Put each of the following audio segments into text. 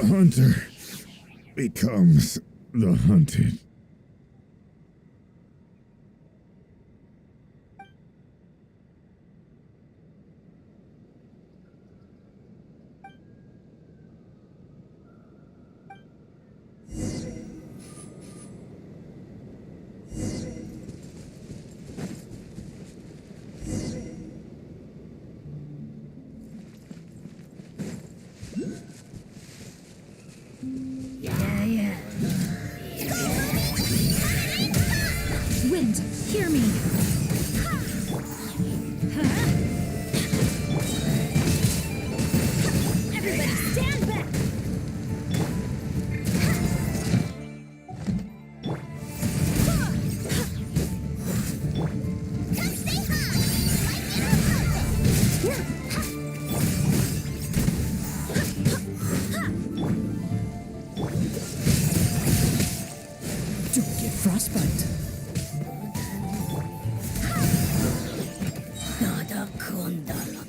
The hunter becomes the hunted. Wind, hear me. Everybody stand back. Come stay Don't get frostbite. Nada kondala.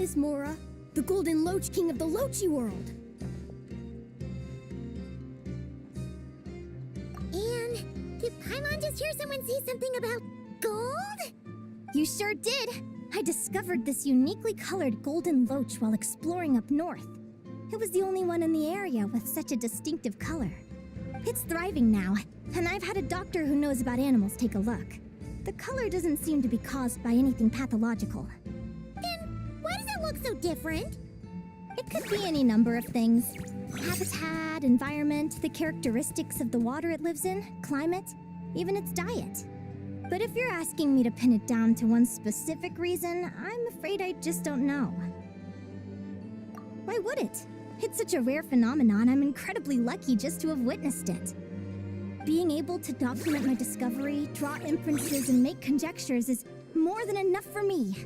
Miss Mora, the Golden Loach King of the Loachy world. And did Paimon just hear someone say something about gold? You sure did. I discovered this uniquely colored golden loach while exploring up north. It was the only one in the area with such a distinctive color. It's thriving now, and I've had a doctor who knows about animals take a look. The color doesn't seem to be caused by anything pathological. Then why does it look so different? It could be any number of things. Habitat, environment, the characteristics of the water it lives in, climate, even its diet. But if you're asking me to pin it down to one specific reason, I'm afraid I just don't know. Why would it? It's such a rare phenomenon, I'm incredibly lucky just to have witnessed it. Being able to document my discovery, draw inferences, and make conjectures is more than enough for me.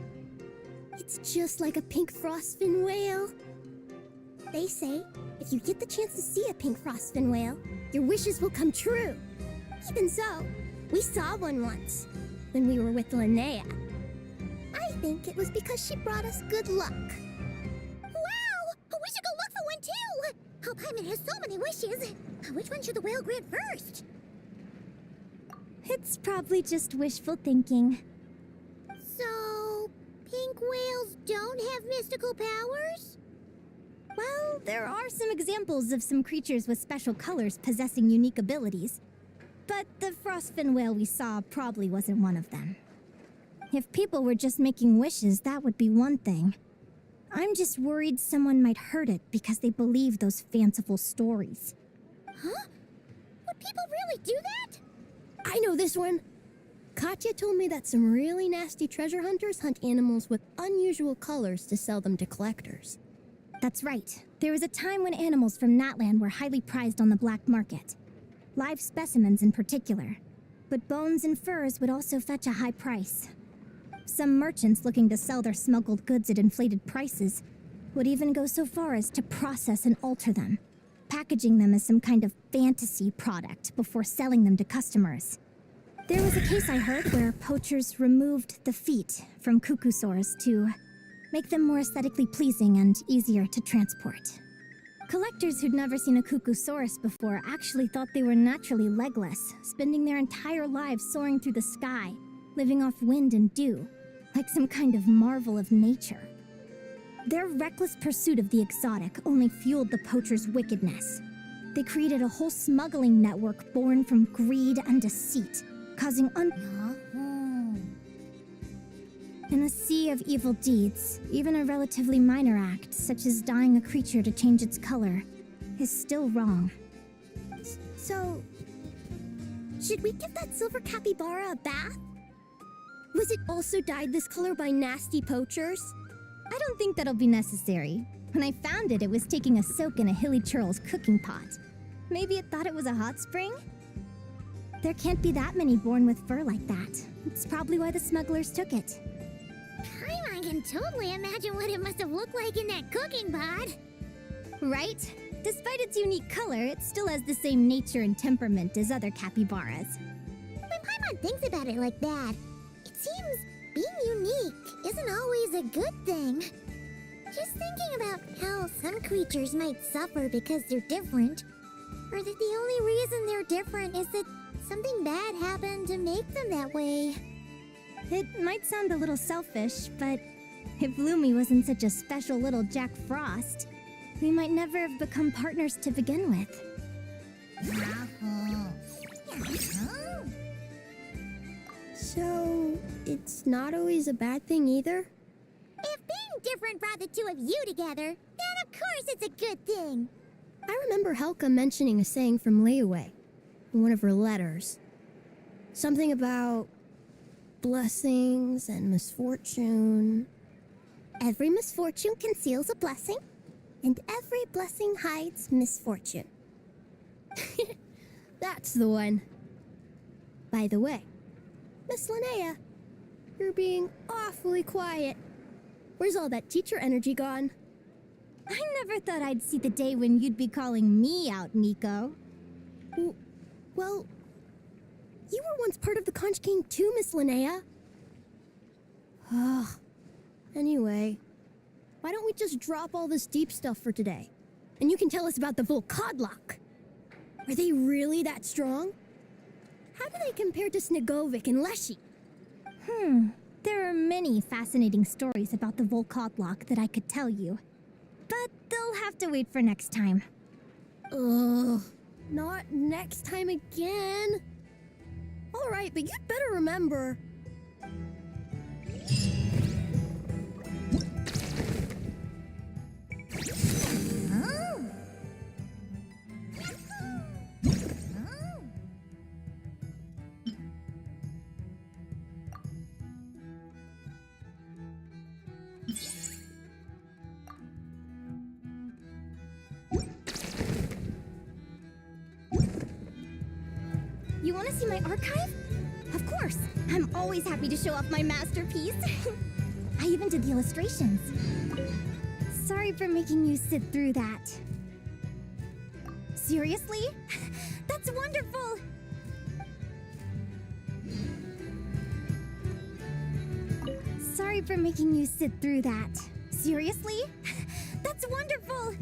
It's just like a pink frostfin whale. They say, if you get the chance to see a pink frostfin whale, your wishes will come true. Even so, we saw one once, when we were with Linnea. I think it was because she brought us good luck. Wow! We should go look for one too! Oh, Paimon has so many wishes. Which one should the whale grant first? It's probably just wishful thinking. So, pink whales don't have mystical powers? Well, there are some examples of some creatures with special colors possessing unique abilities. But the frostfin whale we saw probably wasn't one of them. If people were just making wishes, that would be one thing. I'm just worried someone might hurt it because they believe those fanciful stories. Huh? Would people really do that? I know this one. Katya told me that some really nasty treasure hunters hunt animals with unusual colors to sell them to collectors. That's right. There was a time when animals from Natland were highly prized on the black market. Live specimens in particular. But bones and furs would also fetch a high price. Some merchants looking to sell their smuggled goods at inflated prices would even go so far as to process and alter them, packaging them as some kind of fantasy product before selling them to customers. There was a case I heard where poachers removed the feet from cuckoosaurs to make them more aesthetically pleasing and easier to transport. Collectors who'd never seen a cuckoosaurus before actually thought they were naturally legless, spending their entire lives soaring through the sky, living off wind and dew, like some kind of marvel of nature. Their reckless pursuit of the exotic only fueled the poachers' wickedness. They created a whole smuggling network born from greed and deceit, causing In a sea of evil deeds, even a relatively minor act, such as dyeing a creature to change its color, is still wrong. So, should we give that silver capybara a bath? Was it also dyed this color by nasty poachers? I don't think that'll be necessary. When I found it, it was taking a soak in a hilly churl's cooking pot. Maybe it thought it was a hot spring? There can't be that many born with fur like that. It's probably why the smugglers took it. I can totally imagine what it must have looked like in that cooking pot. Right? Despite its unique color, it still has the same nature and temperament as other capybaras. When Paimon thinks about it like that, it seems being unique isn't always a good thing. Just thinking about how some creatures might suffer because they're different, or that the only reason they're different is that something bad happened to make them that way. It might sound a little selfish, but if Lumi wasn't such a special little Jack Frost, we might never have become partners to begin with. So, it's not always a bad thing either? If being different brought the two of you together, then of course it's a good thing. I remember Helka mentioning a saying from Layaway in one of her letters. Something about blessings and misfortune. Every misfortune conceals a blessing, and every blessing hides misfortune. That's the one. By the way, Miss Linnea, you're being awfully quiet. Where's all that teacher energy gone? I never thought I'd see the day when you'd be calling me out, Nico. Well, you were once part of the Conch King too, Miss Linnea. Ugh. Anyway, Why don't we just drop all this deep stuff for today? And you can tell us about the Volkodlok. Are they really that strong? How do they compare to Snegovic and Leshy? There are many fascinating stories about the Volkodlok that I could tell you. But they'll have to wait for next time. Ugh, not next time again. Alright, but you'd better remember. You want to see my archive? Of course! I'm always happy to show off my masterpiece. I even did the illustrations. Sorry for making you sit through that. Seriously? That's wonderful! Sorry for making you sit through that. Seriously? That's wonderful!